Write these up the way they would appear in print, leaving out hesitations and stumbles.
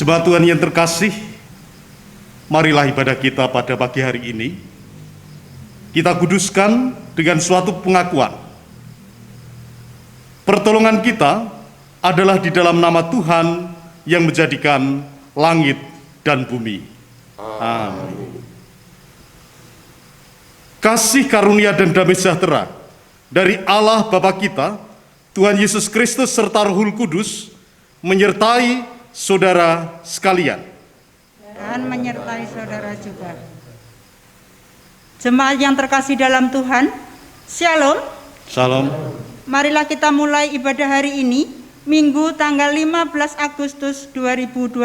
Jemaat Tuhan yang terkasih, marilah ibadah kita pada pagi hari ini kita kuduskan dengan suatu pengakuan. Pertolongan kita adalah di dalam nama Tuhan yang menjadikan langit dan bumi. Amin. Kasih karunia dan damai sejahtera dari Allah Bapa kita, Tuhan Yesus Kristus serta Roh Kudus menyertai saudara sekalian. Dan menyertai saudara juga. Jemaat yang terkasih dalam Tuhan, Shalom. Salam. Marilah kita mulai ibadah hari ini, Minggu tanggal 15 Agustus 2021.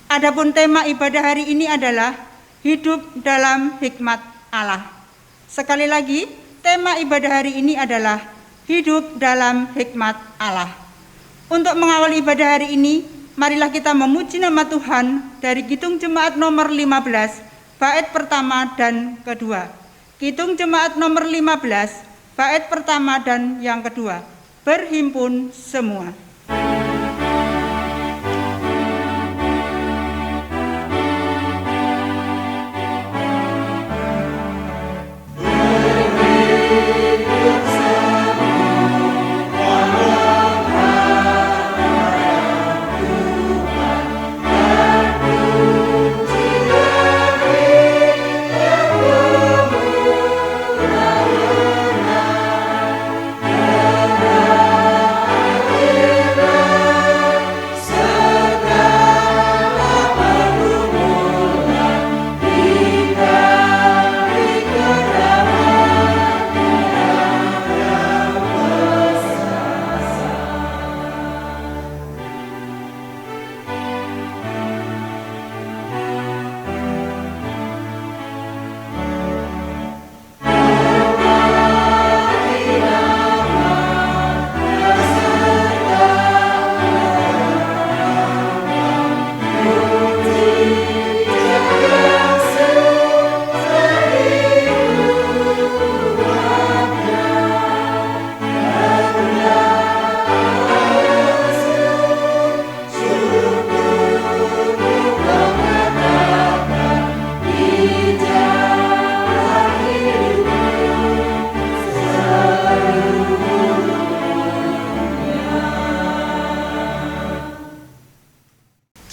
Adapun tema ibadah hari ini adalah hidup dalam hikmat Allah. Sekali lagi, tema ibadah hari ini adalah hidup dalam hikmat Allah. Untuk mengawali ibadah hari ini, marilah kita memuji nama Tuhan dari Kidung Jemaat nomor 15, bait pertama dan kedua. Kidung Jemaat nomor 15, bait pertama dan yang kedua. Berhimpun semua.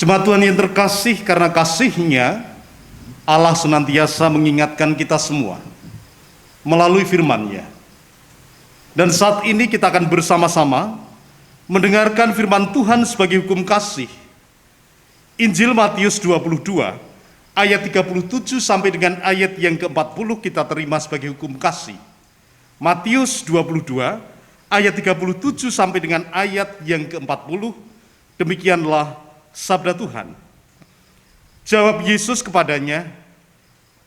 Jemaat Tuhan yang terkasih, karena kasih-Nya Allah senantiasa mengingatkan kita semua melalui firman-Nya. Dan saat ini kita akan bersama-sama mendengarkan firman Tuhan sebagai hukum kasih. Injil Matius 22 ayat 37 sampai dengan ayat yang ke-40 kita terima sebagai hukum kasih. Matius 22 ayat 37 sampai dengan ayat yang ke-40, demikianlah sabda Tuhan. Jawab Yesus kepadanya,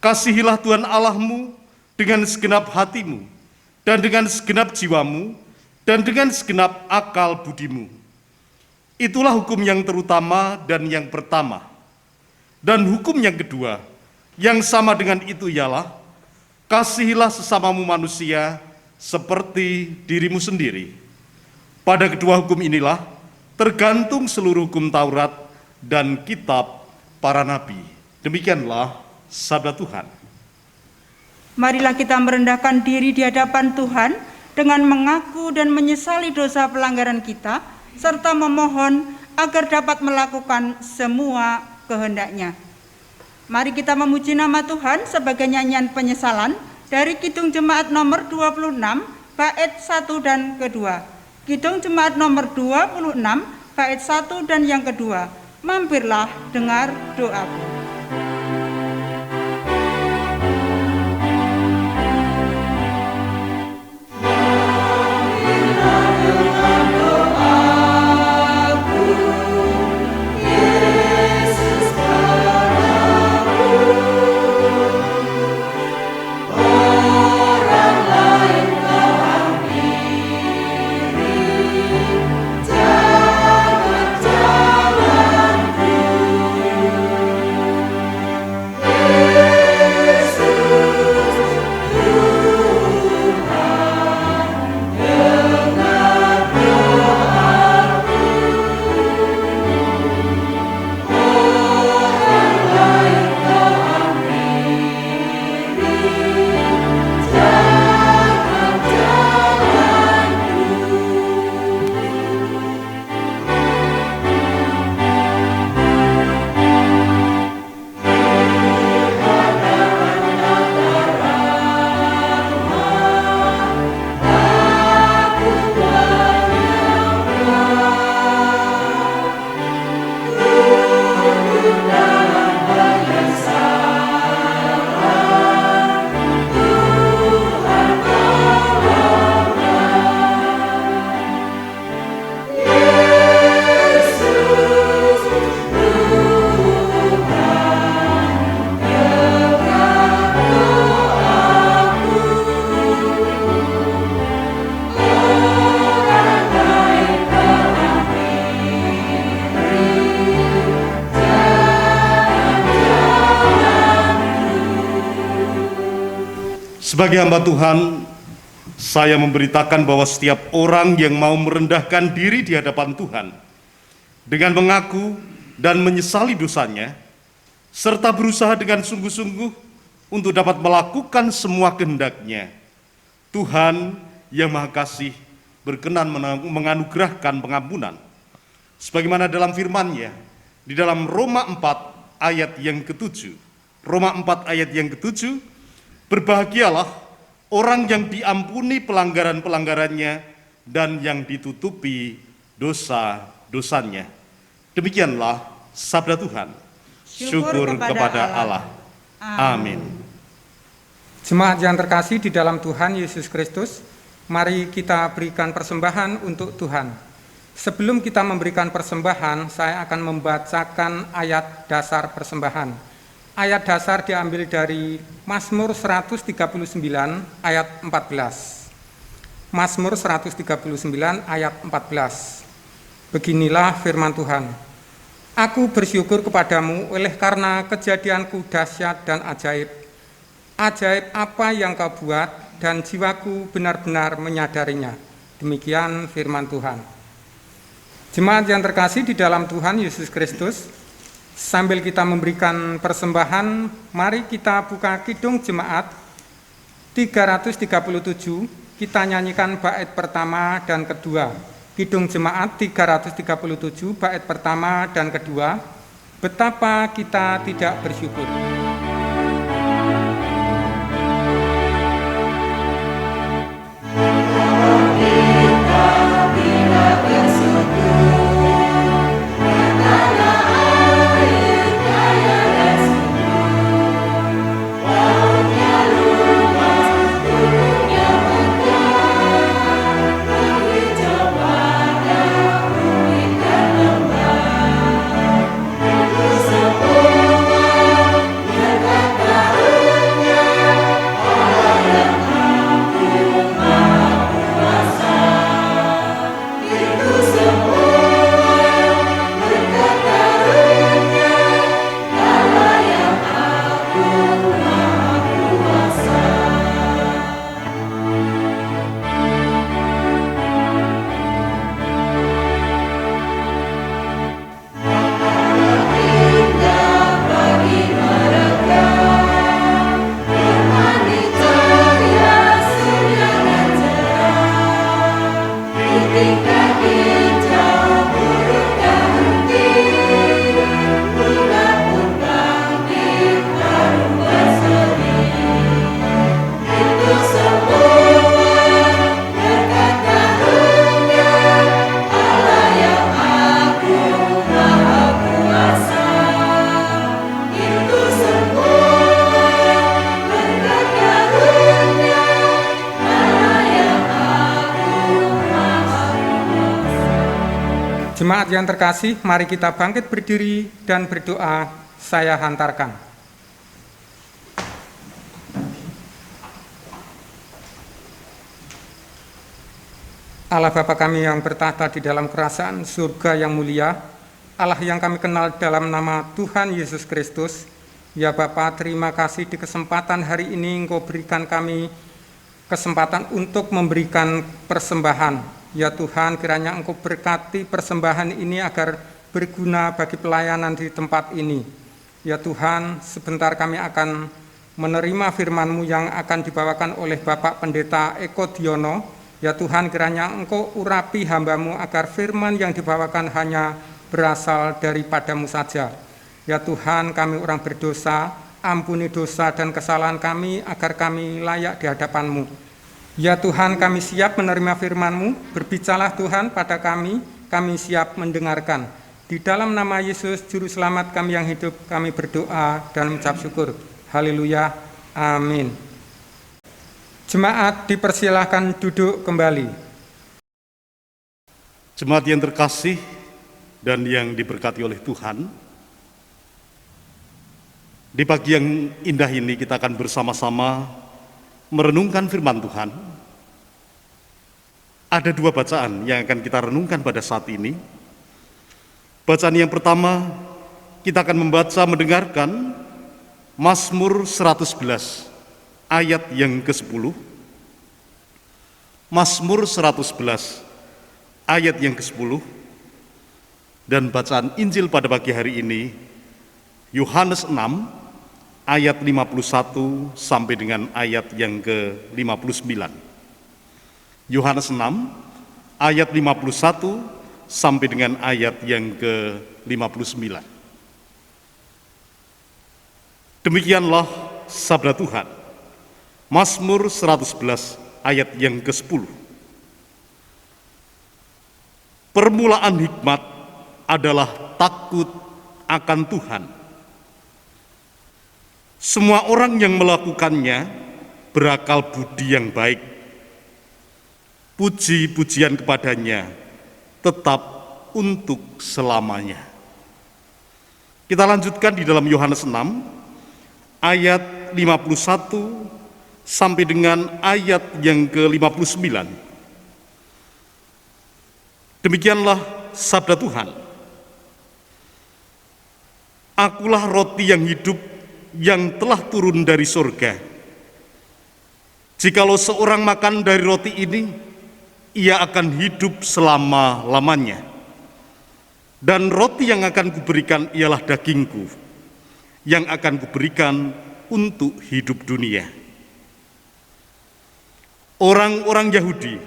"Kasihilah Tuhan Allahmu dengan segenap hatimu, dan dengan segenap jiwamu, dan dengan segenap akal budimu. Itulah hukum yang terutama dan yang pertama. Dan hukum yang kedua, yang sama dengan itu ialah, kasihilah sesamamu manusia seperti dirimu sendiri. Pada kedua hukum inilah tergantung seluruh hukum Taurat dan kitab para nabi." Demikianlah sabda Tuhan. Marilah kita merendahkan diri di hadapan Tuhan dengan mengaku dan menyesali dosa pelanggaran kita, serta memohon agar dapat melakukan semua kehendak-Nya. Mari kita memuji nama Tuhan sebagai nyanyian penyesalan dari Kidung Jemaat nomor 26, bait 1 dan kedua. Kidung Jemaat nomor 26, bait 1 dan yang kedua. Mampirlah dengar doaku. Sebagai hamba Tuhan, saya memberitakan bahwa setiap orang yang mau merendahkan diri di hadapan Tuhan dengan mengaku dan menyesali dosanya, serta berusaha dengan sungguh-sungguh untuk dapat melakukan semua kehendak-Nya, Tuhan yang Maha Kasih berkenan menganugerahkan pengampunan. Sebagaimana dalam firman-Nya di dalam Roma 4 ayat yang ke-7. Roma 4 ayat yang ke-7, berbahagialah orang yang diampuni pelanggaran-pelanggarannya dan yang ditutupi dosa-dosanya. Demikianlah sabda Tuhan. Syukur kepada Allah. Amin. Jemaat yang terkasih di dalam Tuhan Yesus Kristus, mari kita berikan persembahan untuk Tuhan. Sebelum kita memberikan persembahan, saya akan membacakan ayat dasar persembahan. Ayat dasar diambil dari Mazmur 139 ayat 14. Mazmur 139 ayat 14. Beginilah firman Tuhan. Aku bersyukur kepadamu oleh karena kejadianku dahsyat dan ajaib. Ajaib apa yang kau buat dan jiwaku benar-benar menyadarinya. Demikian firman Tuhan. Jemaat yang terkasih di dalam Tuhan Yesus Kristus, sambil kita memberikan persembahan, mari kita buka kidung jemaat 337, kita nyanyikan bait pertama dan kedua. Kidung jemaat 337, bait pertama dan kedua, betapa kita tidak bersyukur. Jemaat yang terkasih, mari kita bangkit berdiri dan berdoa. Saya hantarkan. Allah Bapa kami yang bertahta di dalam kerajaan surga yang mulia, Allah yang kami kenal dalam nama Tuhan Yesus Kristus, ya Bapa, terima kasih di kesempatan hari ini Engkau berikan kami kesempatan untuk memberikan persembahan. Ya Tuhan, kiranya Engkau berkati persembahan ini agar berguna bagi pelayanan di tempat ini. Ya Tuhan, sebentar kami akan menerima firman-Mu yang akan dibawakan oleh Bapak Pendeta Eko Diono. Ya Tuhan, kiranya Engkau urapi hamba-Mu agar firman yang dibawakan hanya berasal daripada-Mu saja. Ya Tuhan, kami orang berdosa, ampuni dosa dan kesalahan kami agar kami layak di hadapan-Mu. Ya Tuhan, kami siap menerima firman-Mu, berbicaralah Tuhan pada kami siap mendengarkan. Di dalam nama Yesus, Juru Selamat kami yang hidup, kami berdoa dan mengucap syukur. Haleluya, amin. Jemaat dipersilahkan duduk kembali. Jemaat yang terkasih dan yang diberkati oleh Tuhan, di pagi yang indah ini kita akan bersama-sama merenungkan firman Tuhan. Ada dua bacaan yang akan kita renungkan pada saat ini. Bacaan yang pertama, kita akan mendengarkan Mazmur 111 ayat yang ke-10, Mazmur 111 ayat yang ke-10, dan bacaan Injil pada pagi hari ini Yohanes 6 ayat 51 sampai dengan ayat yang ke-59. Yohanes 6 ayat 51 sampai dengan ayat yang ke-59. Demikianlah sabda Tuhan. Mazmur 111 ayat yang ke-10. Permulaan hikmat adalah takut akan Tuhan. Semua orang yang melakukannya berakal budi yang baik. Puji-pujian kepadanya tetap untuk selamanya. Kita lanjutkan di dalam Yohanes 6 ayat 51 sampai dengan ayat yang ke-59. Demikianlah sabda Tuhan. Akulah roti yang hidup yang telah turun dari surga. Jikalau seorang makan dari roti ini, ia akan hidup selama-lamanya. Dan roti yang akan kuberikan ialah dagingku, yang akan kuberikan untuk hidup dunia. Orang-orang Yahudi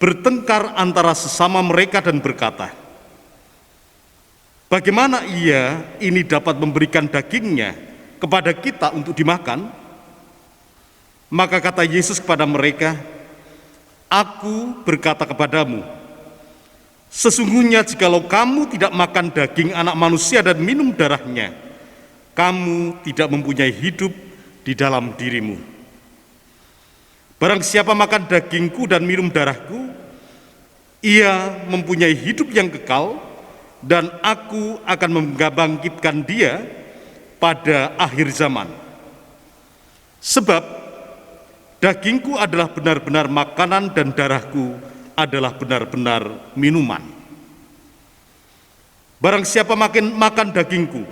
bertengkar antara sesama mereka dan berkata, bagaimana ia ini dapat memberikan dagingnya kepada kita untuk dimakan? Maka kata Yesus kepada mereka, aku berkata kepadamu, sesungguhnya jikalau kamu tidak makan daging anak manusia dan minum darahnya, kamu tidak mempunyai hidup di dalam dirimu. Barang siapa makan dagingku dan minum darahku, ia mempunyai hidup yang kekal, dan aku akan membangkitkan dia pada akhir zaman. Sebab dagingku adalah benar-benar makanan dan darahku adalah benar-benar minuman. Barang siapa makan dagingku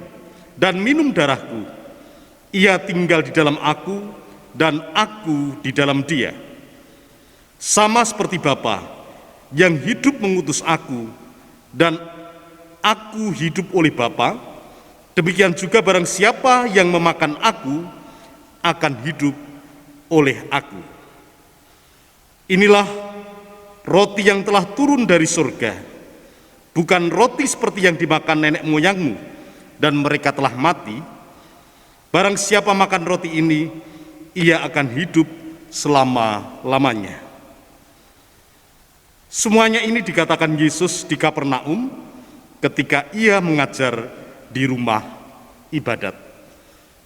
dan minum darahku, ia tinggal di dalam aku dan aku di dalam dia. Sama seperti Bapa yang hidup mengutus aku dan aku hidup oleh Bapa, demikian juga barang siapa yang memakan aku akan hidup oleh aku. Inilah roti yang telah turun dari surga, bukan roti seperti yang dimakan nenek moyangmu dan mereka telah mati. Barang siapa makan roti ini, ia akan hidup selama-lamanya. Semuanya ini dikatakan Yesus di Kapernaum ketika ia mengajar di rumah ibadat.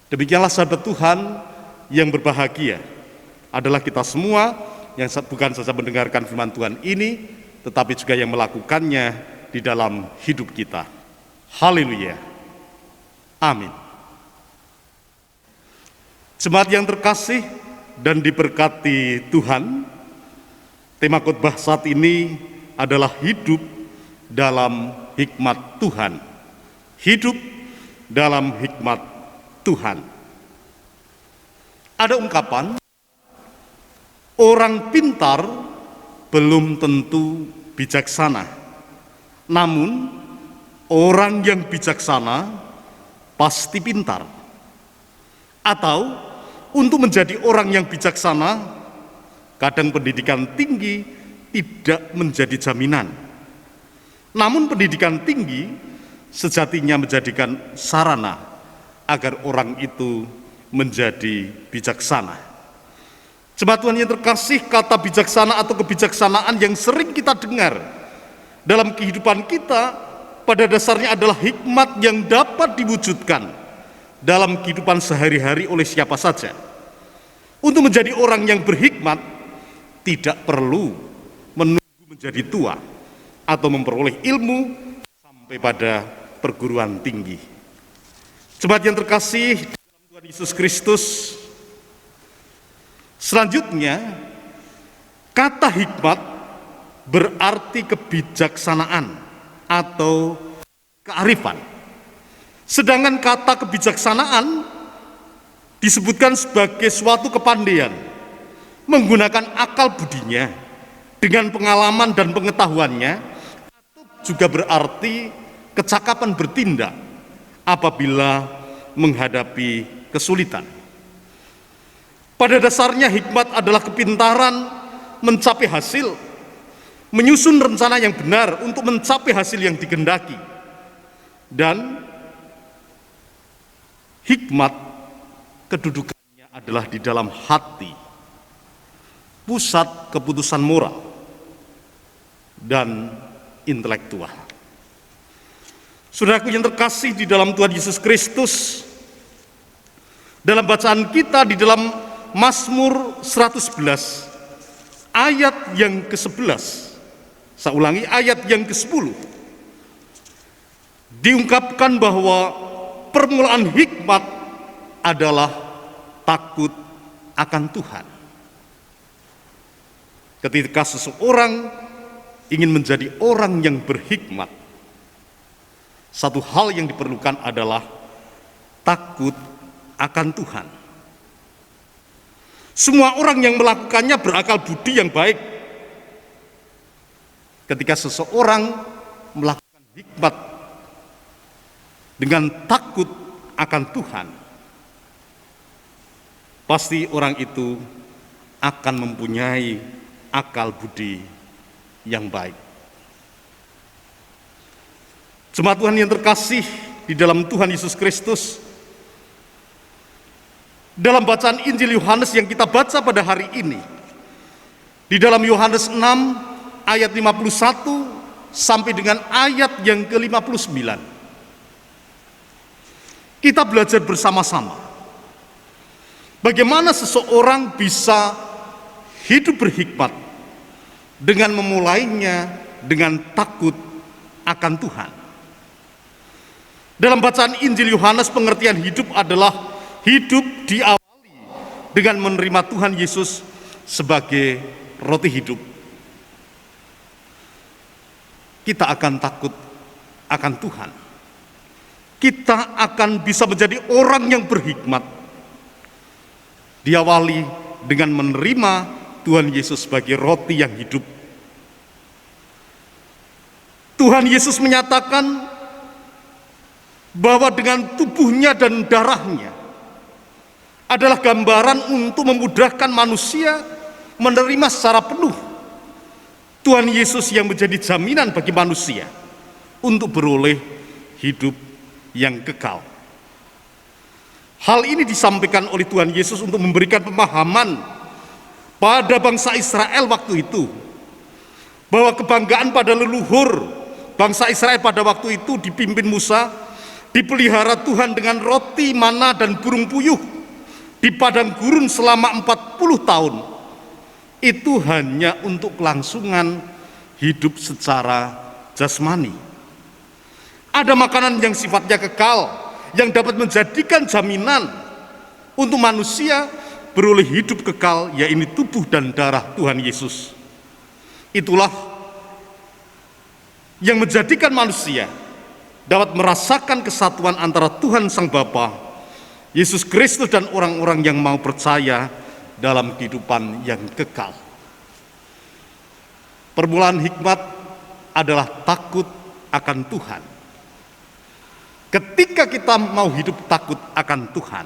Demikianlah sahabat Tuhan yang berbahagia adalah kita semua yang bukan saja mendengarkan firman Tuhan ini, tetapi juga yang melakukannya di dalam hidup kita. Haleluya. Amin. Jemaat yang terkasih dan diberkati Tuhan, tema khotbah saat ini adalah hidup dalam hikmat Tuhan. Hidup dalam hikmat Tuhan. Ada ungkapan, orang pintar belum tentu bijaksana. Namun, orang yang bijaksana pasti pintar. Atau, untuk menjadi orang yang bijaksana, kadang pendidikan tinggi tidak menjadi jaminan. Namun pendidikan tinggi sejatinya menjadikan sarana agar orang itu menjadi bijaksana. Jemaat Tuhan yang terkasih, kata bijaksana atau kebijaksanaan yang sering kita dengar dalam kehidupan kita pada dasarnya adalah hikmat yang dapat diwujudkan dalam kehidupan sehari-hari oleh siapa saja. Untuk menjadi orang yang berhikmat, tidak perlu menunggu menjadi tua atau memperoleh ilmu sampai pada perguruan tinggi. Jemaat yang terkasih dalam Tuhan Yesus Kristus, selanjutnya kata hikmat berarti kebijaksanaan atau kearifan. Sedangkan kata kebijaksanaan disebutkan sebagai suatu kepandaian, menggunakan akal budinya dengan pengalaman dan pengetahuannya, juga berarti kecakapan bertindak apabila menghadapi kesulitan. Pada dasarnya hikmat adalah kepintaran mencapai hasil, menyusun rencana yang benar untuk mencapai hasil yang dikehendaki. Dan hikmat kedudukannya adalah di dalam hati, pusat keputusan moral dan intelektual. Saudaraku yang terkasih di dalam Tuhan Yesus Kristus, dalam bacaan kita di dalam Mazmur 111 ayat yang ke-11, saya ulangi, ayat yang ke-10, diungkapkan bahwa permulaan hikmat adalah takut akan Tuhan. Ketika seseorang ingin menjadi orang yang berhikmat, satu hal yang diperlukan adalah takut akan Tuhan. Semua orang yang melakukannya berakal budi yang baik. Ketika seseorang melakukan hikmat dengan takut akan Tuhan, pasti orang itu akan mempunyai akal budi yang baik. Jemaat Tuhan yang terkasih di dalam Tuhan Yesus Kristus, dalam bacaan Injil Yohanes yang kita baca pada hari ini, di dalam Yohanes 6 ayat 51 sampai dengan ayat yang ke-59, kita belajar bersama-sama bagaimana seseorang bisa hidup berhikmat dengan memulainya dengan takut akan Tuhan. Dalam bacaan Injil Yohanes, pengertian hidup adalah hidup diawali dengan menerima Tuhan Yesus sebagai roti hidup. Kita akan takut akan Tuhan. Kita akan bisa menjadi orang yang berhikmat diawali dengan menerima Tuhan Yesus sebagai roti yang hidup. Tuhan Yesus menyatakan bahwa dengan tubuhnya dan darahnya adalah gambaran untuk memudahkan manusia menerima secara penuh Tuhan Yesus yang menjadi jaminan bagi manusia untuk beroleh hidup yang kekal. Hal ini disampaikan oleh Tuhan Yesus untuk memberikan pemahaman pada bangsa Israel waktu itu, bahwa kebanggaan pada leluhur bangsa Israel pada waktu itu dipimpin Musa, dipelihara Tuhan dengan roti, mana, dan burung puyuh di padang gurun selama 40 tahun, itu hanya untuk kelangsungan hidup secara jasmani. Ada makanan yang sifatnya kekal, yang dapat menjadikan jaminan untuk manusia beroleh hidup kekal, yaitu tubuh dan darah Tuhan Yesus. Itulah yang menjadikan manusia dapat merasakan kesatuan antara Tuhan Sang Bapa, Yesus Kristus, dan orang-orang yang mau percaya dalam kehidupan yang kekal. Permulaan hikmat adalah takut akan Tuhan. Ketika kita mau hidup takut akan Tuhan,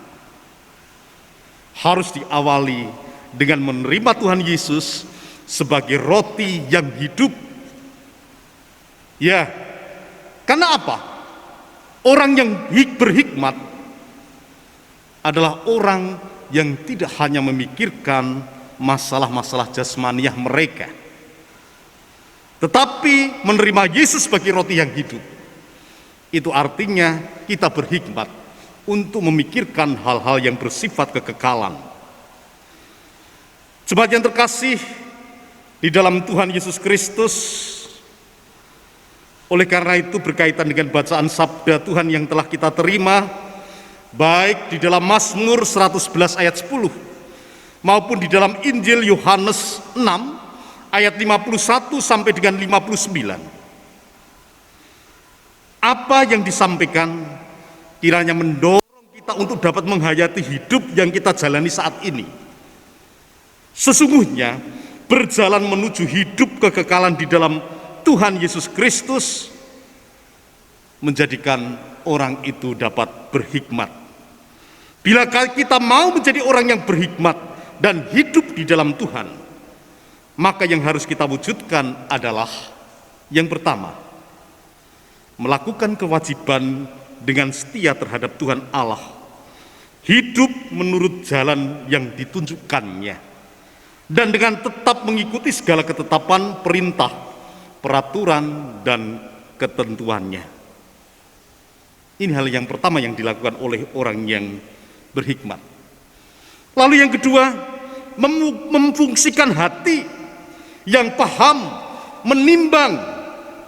harus diawali dengan menerima Tuhan Yesus sebagai roti yang hidup. Ya, karena apa? Orang yang berhikmat adalah orang yang tidak hanya memikirkan masalah-masalah jasmaniah mereka, tetapi menerima Yesus sebagai roti yang hidup. Itu artinya kita berhikmat untuk memikirkan hal-hal yang bersifat kekekalan. Jemaat yang terkasih di dalam Tuhan Yesus Kristus, oleh karena itu berkaitan dengan bacaan sabda Tuhan yang telah kita terima, baik di dalam Mazmur 111 ayat 10 maupun di dalam Injil Yohanes 6 ayat 51 sampai dengan 59. Apa yang disampaikan kiranya mendorong kita semata untuk dapat menghayati hidup yang kita jalani saat ini. Sesungguhnya berjalan menuju hidup kekekalan di dalam Tuhan Yesus Kristus menjadikan orang itu dapat berhikmat. Bila kita mau menjadi orang yang berhikmat dan hidup di dalam Tuhan, maka yang harus kita wujudkan adalah yang pertama, melakukan kewajiban dengan setia terhadap Tuhan Allah, hidup menurut jalan yang ditunjukkannya, dan dengan tetap mengikuti segala ketetapan, perintah, peraturan, dan ketentuannya. Ini hal yang pertama yang dilakukan oleh orang yang berhikmat. Lalu yang kedua, memfungsikan hati yang paham, menimbang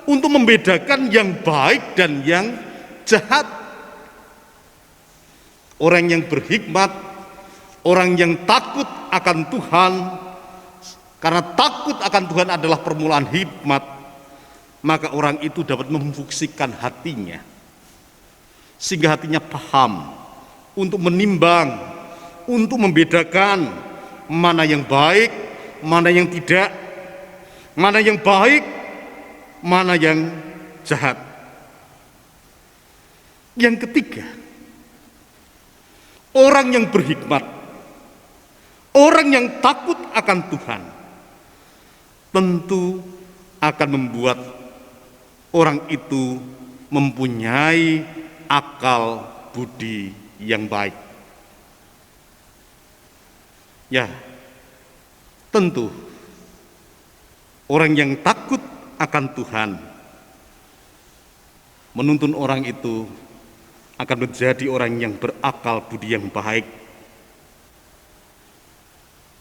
untuk membedakan yang baik dan yang jahat. Orang yang berhikmat, orang yang takut akan Tuhan, karena takut akan Tuhan adalah permulaan hikmat, maka orang itu dapat memfungsikan hatinya, sehingga hatinya paham untuk menimbang, untuk membedakan mana yang baik, mana yang tidak, mana yang baik, mana yang jahat. Yang ketiga, orang yang berhikmat, orang yang takut akan Tuhan, tentu akan membuat orang itu mempunyai akal budi yang baik. Ya, tentu orang yang takut akan Tuhan menuntun orang itu akan menjadi orang yang berakal budi yang baik.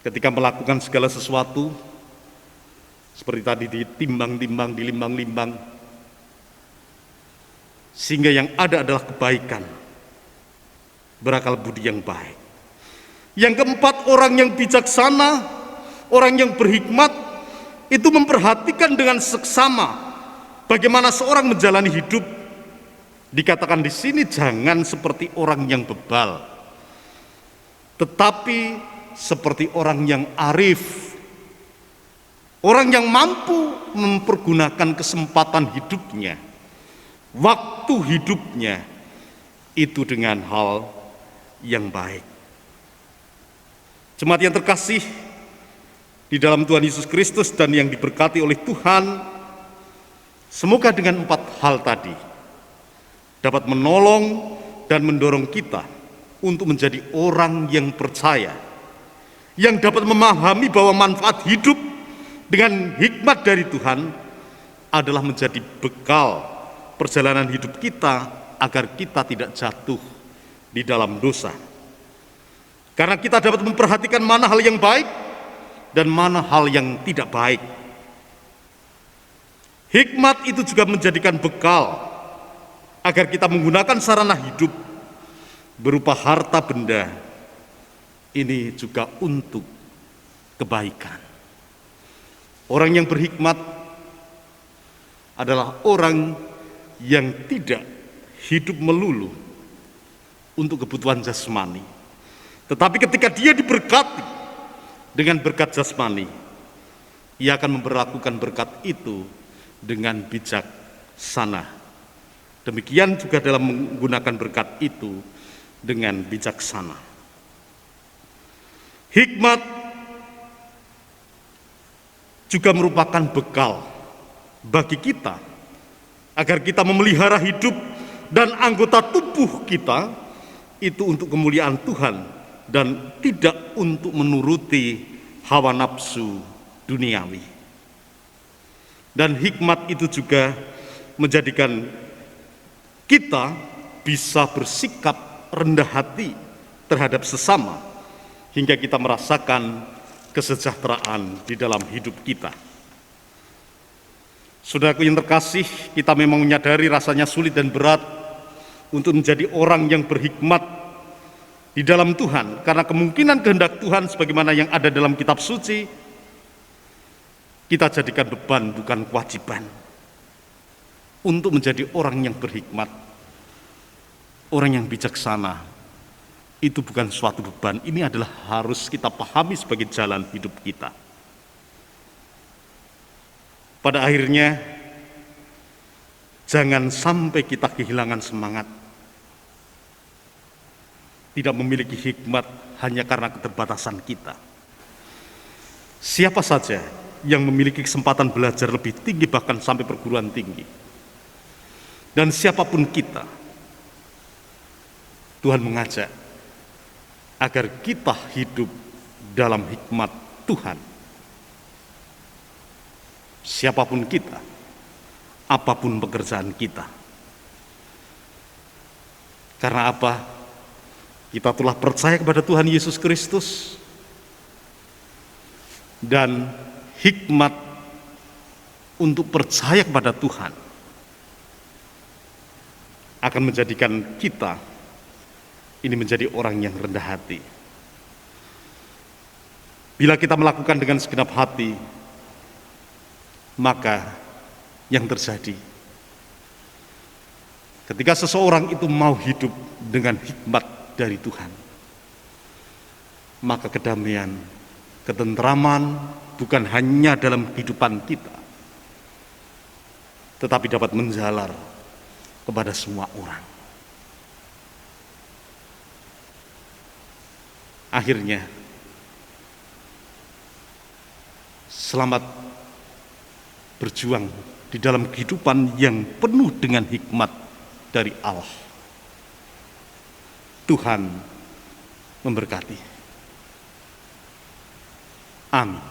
Ketika melakukan segala sesuatu, seperti tadi ditimbang-timbang, dilimbang-limbang, sehingga yang ada adalah kebaikan, berakal budi yang baik. Yang keempat, orang yang bijaksana, orang yang berhikmat, itu memperhatikan dengan seksama bagaimana seorang menjalani hidup. Dikatakan di sini jangan seperti orang yang bebal, tetapi seperti orang yang arif, orang yang mampu mempergunakan kesempatan hidupnya, waktu hidupnya itu dengan hal yang baik. Jemaat yang terkasih di dalam Tuhan Yesus Kristus dan yang diberkati oleh Tuhan, semoga dengan 4 hal tadi dapat menolong dan mendorong kita untuk menjadi orang yang percaya, yang dapat memahami bahwa manfaat hidup dengan hikmat dari Tuhan adalah menjadi bekal perjalanan hidup kita agar kita tidak jatuh di dalam dosa. Karena kita dapat memperhatikan mana hal yang baik dan mana hal yang tidak baik. Hikmat itu juga menjadikan bekal agar kita menggunakan sarana hidup berupa harta benda ini juga untuk kebaikan. Orang yang berhikmat adalah orang yang tidak hidup melulu untuk kebutuhan jasmani, tetapi ketika dia diberkati dengan berkat jasmani, ia akan memperlakukan berkat itu dengan bijaksana. Demikian juga dalam menggunakan berkat itu dengan bijaksana. Hikmat juga merupakan bekal bagi kita agar kita memelihara hidup dan anggota tubuh kita itu untuk kemuliaan Tuhan dan tidak untuk menuruti hawa nafsu duniawi. Dan hikmat itu juga menjadikan kita bisa bersikap rendah hati terhadap sesama hingga kita merasakan kesejahteraan di dalam hidup kita. Saudaraku yang terkasih, kita memang menyadari rasanya sulit dan berat untuk menjadi orang yang berhikmat di dalam Tuhan, karena kemungkinan kehendak Tuhan sebagaimana yang ada dalam kitab suci kita jadikan beban bukan kewajiban. Untuk menjadi orang yang berhikmat, orang yang bijaksana, itu bukan suatu beban, ini adalah harus kita pahami sebagai jalan hidup kita. Pada akhirnya, jangan sampai kita kehilangan semangat, tidak memiliki hikmat hanya karena keterbatasan kita. Siapa saja yang memiliki kesempatan belajar lebih tinggi, bahkan sampai perguruan tinggi, dan siapapun kita, Tuhan mengajak agar kita hidup dalam hikmat Tuhan. Siapapun kita, apapun pekerjaan kita. Karena apa? Kita telah percaya kepada Tuhan Yesus Kristus, dan hikmat untuk percaya kepada Tuhan akan menjadikan kita ini menjadi orang yang rendah hati. Bila kita melakukan dengan segenap hati, maka yang terjadi ketika seseorang itu mau hidup dengan hikmat dari Tuhan, maka kedamaian, ketentraman bukan hanya dalam kehidupan kita, tetapi dapat menjalar kepada semua orang. Akhirnya, selamat berjuang di dalam kehidupan yang penuh dengan hikmat dari Allah. Tuhan memberkati. Amin.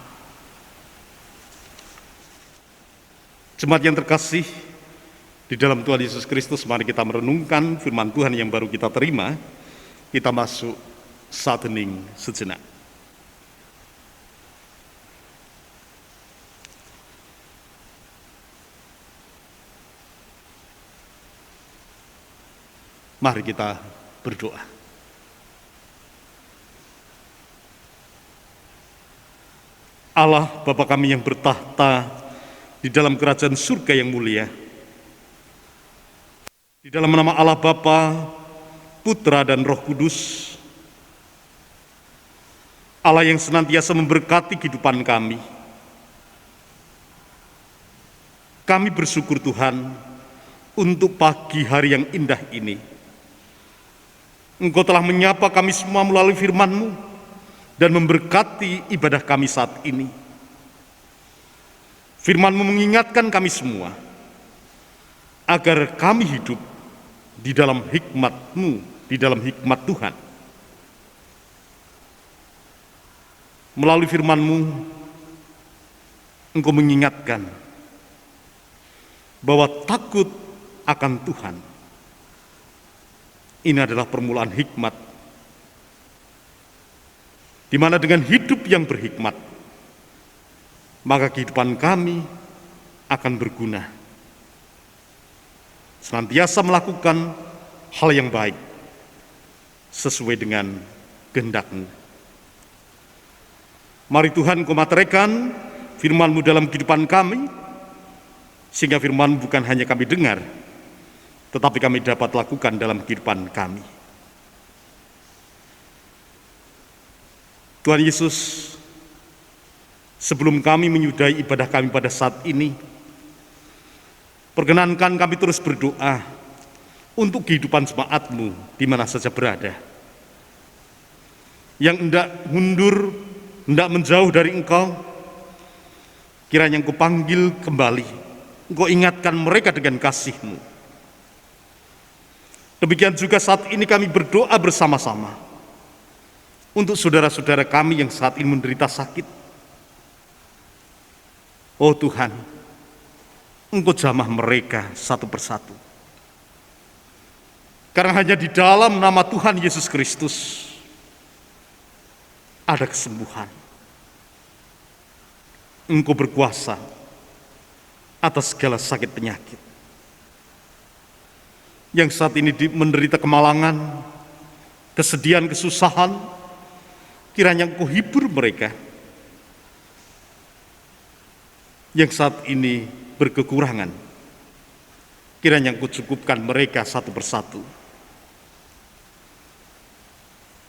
Jemaat yang terkasih di dalam Tuhan Yesus Kristus, mari kita merenungkan firman Tuhan yang baru kita terima. Kita masuk saat hening sejenak. Mari kita berdoa. Allah Bapa kami yang bertahta di dalam kerajaan surga yang mulia, di dalam nama Allah Bapa, Putra dan Roh Kudus, Allah yang senantiasa memberkati kehidupan kami. Kami bersyukur Tuhan untuk pagi hari yang indah ini. Engkau telah menyapa kami semua melalui firman-Mu dan memberkati ibadah kami saat ini. Firman-Mu mengingatkan kami semua agar kami hidup di dalam hikmat-Mu, di dalam hikmat Tuhan. Melalui firman-Mu, Engkau mengingatkan bahwa takut akan Tuhan ini adalah permulaan hikmat, di mana dengan hidup yang berhikmat, maka kehidupan kami akan berguna, senantiasa melakukan hal yang baik sesuai dengan kehendak-Mu. Mari Tuhan, Kau materekan firman-Mu dalam kehidupan kami, sehingga firman bukan hanya kami dengar, tetapi kami dapat lakukan dalam kehidupan kami. Tuhan Yesus, sebelum kami menyudahi ibadah kami pada saat ini, perkenankan kami terus berdoa untuk kehidupan jemaat-Mu di mana saja berada, yang hendak mundur, hendak menjauh dari Engkau. Kiranya Engkau panggil kembali, Engkau ingatkan mereka dengan kasih-Mu. Demikian juga saat ini kami berdoa bersama-sama untuk saudara-saudara kami yang saat ini menderita sakit. Oh Tuhan, Engkau jamah mereka satu persatu. Karena hanya di dalam nama Tuhan Yesus Kristus ada kesembuhan. Engkau berkuasa atas segala sakit penyakit. Yang saat ini menderita kemalangan, kesedihan, kesusahan, kiranya Engkau hibur mereka. Yang saat ini berkekurangan, kiranya Engkau cukupkan mereka satu persatu.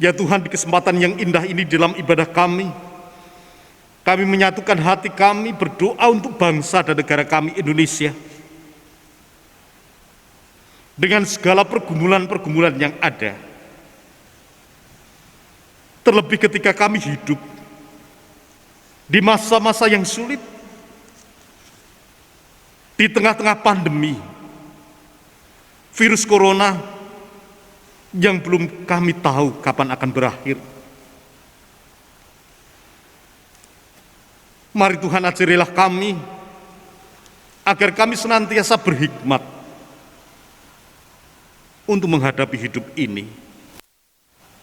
Ya Tuhan, di kesempatan yang indah ini dalam ibadah kami menyatukan hati kami berdoa untuk bangsa dan negara kami Indonesia. Dengan segala pergumulan-pergumulan yang ada. Terlebih ketika kami hidup di masa-masa yang sulit, di tengah-tengah pandemi, virus corona yang belum kami tahu kapan akan berakhir. Mari Tuhan, ajarilah kami agar kami senantiasa berhikmat untuk menghadapi hidup ini,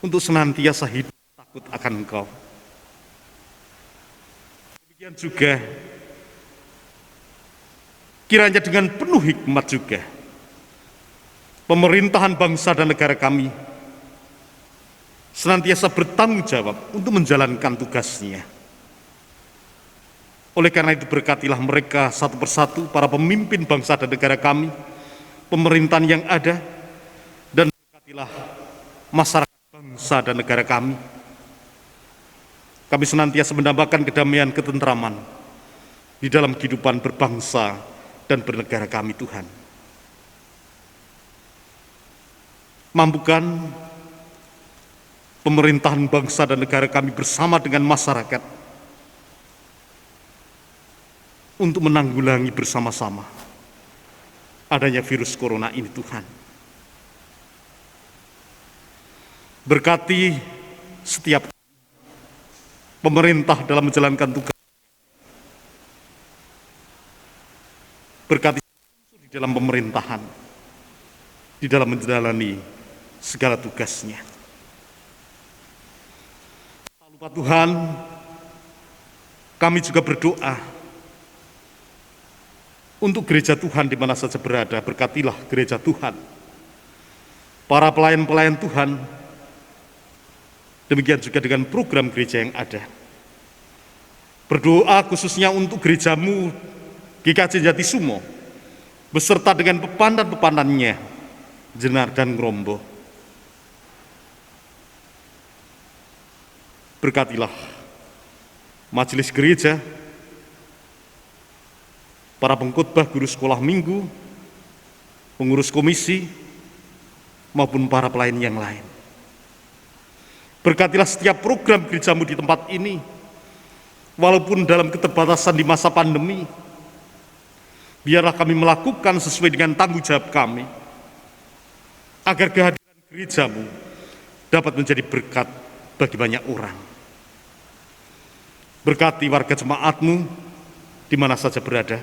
untuk senantiasa hidup takut akan Engkau. Demikian juga kiranya dengan penuh hikmat juga pemerintahan bangsa dan negara kami senantiasa bertanggung jawab untuk menjalankan tugasnya. Oleh karena itu berkatilah mereka satu persatu, para pemimpin bangsa dan negara kami, pemerintahan yang ada, dan berkatilah masyarakat bangsa dan negara kami. Kami senantiasa mendambakan kedamaian, ketentraman di dalam kehidupan berbangsa dan bernegara kami, Tuhan. Mampukan pemerintahan bangsa dan negara kami bersama dengan masyarakat untuk menanggulangi bersama-sama adanya virus corona ini, Tuhan. Berkati setiap pemerintah dalam menjalankan tugas. Berkati di dalam pemerintahan, di dalam menjalani segala tugasnya. Tak lupa Tuhan, kami juga berdoa untuk gereja Tuhan di mana saja berada. Berkatilah gereja Tuhan, para pelayan-pelayan Tuhan, demikian juga dengan program gereja yang ada. Berdoa khususnya untuk gerejamu GKJ Jati Sumo, beserta dengan pepandan-pepandannya, Jenar dan Ngrombo. Berkatilah majelis gereja, para pengkhotbah, guru sekolah minggu, pengurus komisi, maupun para pelayan yang lain. Berkatilah setiap program gerejamu di tempat ini, walaupun dalam keterbatasan di masa pandemi, biarlah kami melakukan sesuai dengan tanggung jawab kami, agar kehadiran gerejamu dapat menjadi berkat bagi banyak orang. Berkati warga jemaatmu di mana saja berada.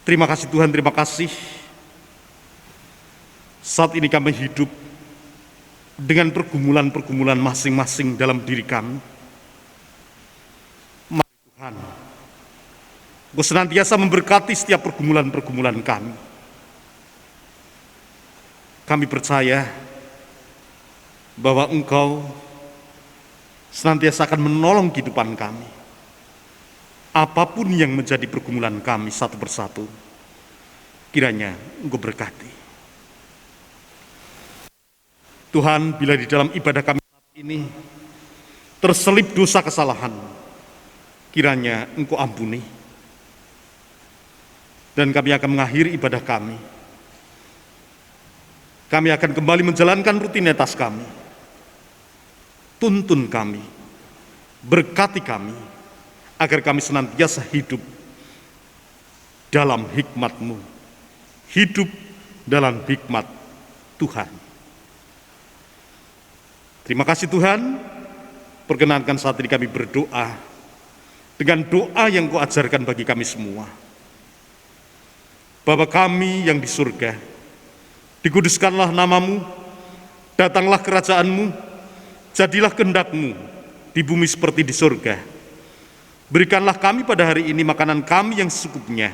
Terima kasih Tuhan, terima kasih. Saat ini kami hidup dengan pergumulan-pergumulan masing-masing dalam diri kami. Mari Tuhan, Engkau senantiasa memberkati setiap pergumulan-pergumulan kami. Kami percaya bahwa Engkau senantiasa akan menolong kehidupan kami. Apapun yang menjadi pergumulan kami satu persatu, kiranya Engkau berkati. Tuhan, bila di dalam ibadah kami saat ini terselip dosa kesalahan, kiranya Engkau ampuni. Dan kami akan mengakhiri ibadah kami. Kami akan kembali menjalankan rutinitas kami. Tuntun kami, berkati kami, agar kami senantiasa hidup dalam hikmat-Mu, hidup dalam hikmat Tuhan. Terima kasih Tuhan, perkenankan saat ini kami berdoa dengan doa yang Kau ajarkan bagi kami semua. Bapa kami yang di surga, dikuduskanlah nama-Mu, datanglah kerajaan-Mu, jadilah kehendak-Mu di bumi seperti di surga. Berikanlah kami pada hari ini makanan kami yang secukupnya,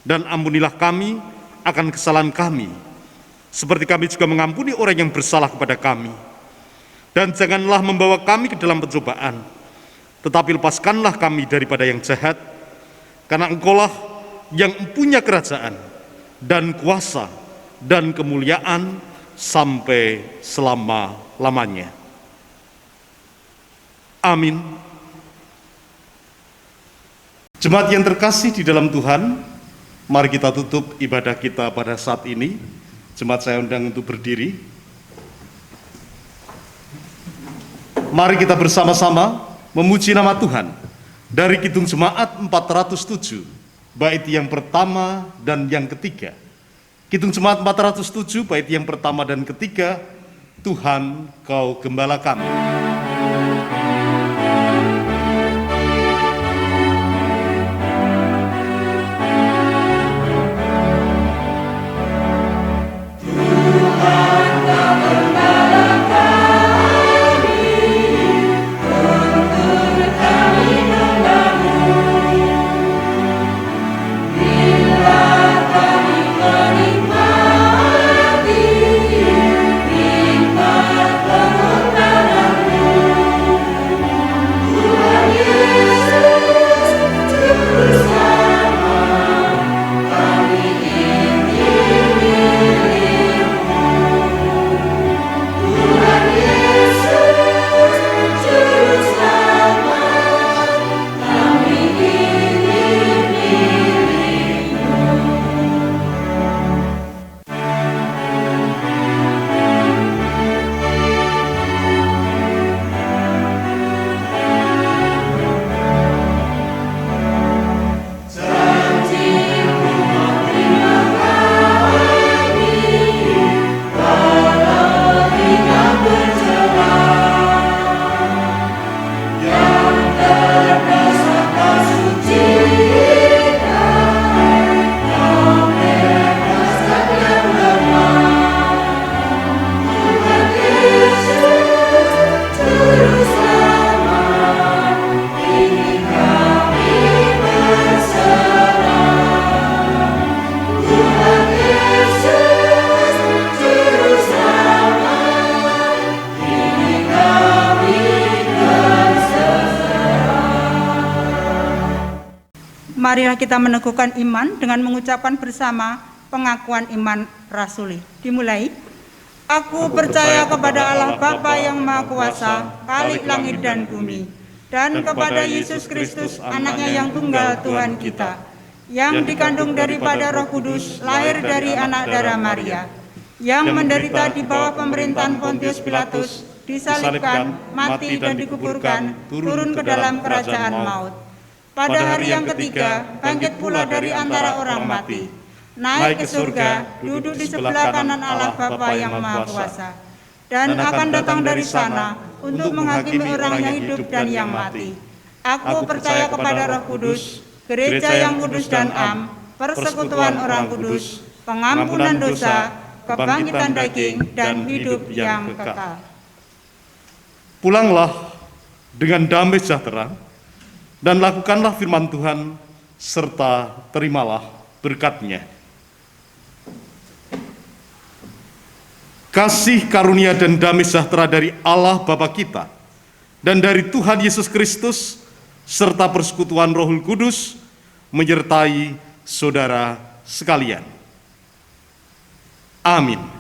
dan ampunilah kami akan kesalahan kami, seperti kami juga mengampuni orang yang bersalah kepada kami. Dan janganlah membawa kami ke dalam pencobaan, tetapi lepaskanlah kami daripada yang jahat, karena Engkaulah yang mempunyai kerajaan, dan kuasa, dan kemuliaan, sampai selama-lamanya. Amin. Jemaat yang terkasih di dalam Tuhan, mari kita tutup ibadah kita pada saat ini. Jemaat saya undang untuk berdiri. Mari kita bersama-sama memuji nama Tuhan dari Kidung Jemaat 407, bait yang pertama dan yang ketiga. Kidung Jemaat 407, bait yang pertama dan ketiga, Tuhan Kau Gembala kami. Marilah kita meneguhkan iman dengan mengucapkan bersama pengakuan iman rasuli. Dimulai. Aku percaya kepada Allah Bapa yang Maha Kuasa, Khalik langit dan bumi, dan kepada Yesus Kristus, Anaknya yang tunggal Tuhan kita, yang dikandung daripada Roh Kudus, lahir dari anak darah Maria, yang menderita di bawah pemerintahan Pontius Pilatus, disalibkan, mati dan dikuburkan, turun ke dalam kerajaan maut. Pada hari yang ketiga, bangkit pula dari antara orang mati, naik ke surga, duduk di sebelah kanan Allah Bapa yang Maha Kuasa, dan akan datang dari sana untuk menghakimi orang yang hidup dan yang mati. Aku percaya kepada Roh Kudus, gereja yang kudus dan am, persekutuan orang kudus, pengampunan dosa, kebangkitan daging, dan hidup yang kekal. Pulanglah dengan damai sejahtera, dan lakukanlah firman Tuhan, serta terimalah berkat-Nya. Kasih karunia dan damai sejahtera dari Allah Bapa kita, dan dari Tuhan Yesus Kristus, serta persekutuan Roh Kudus, menyertai saudara sekalian. Amin.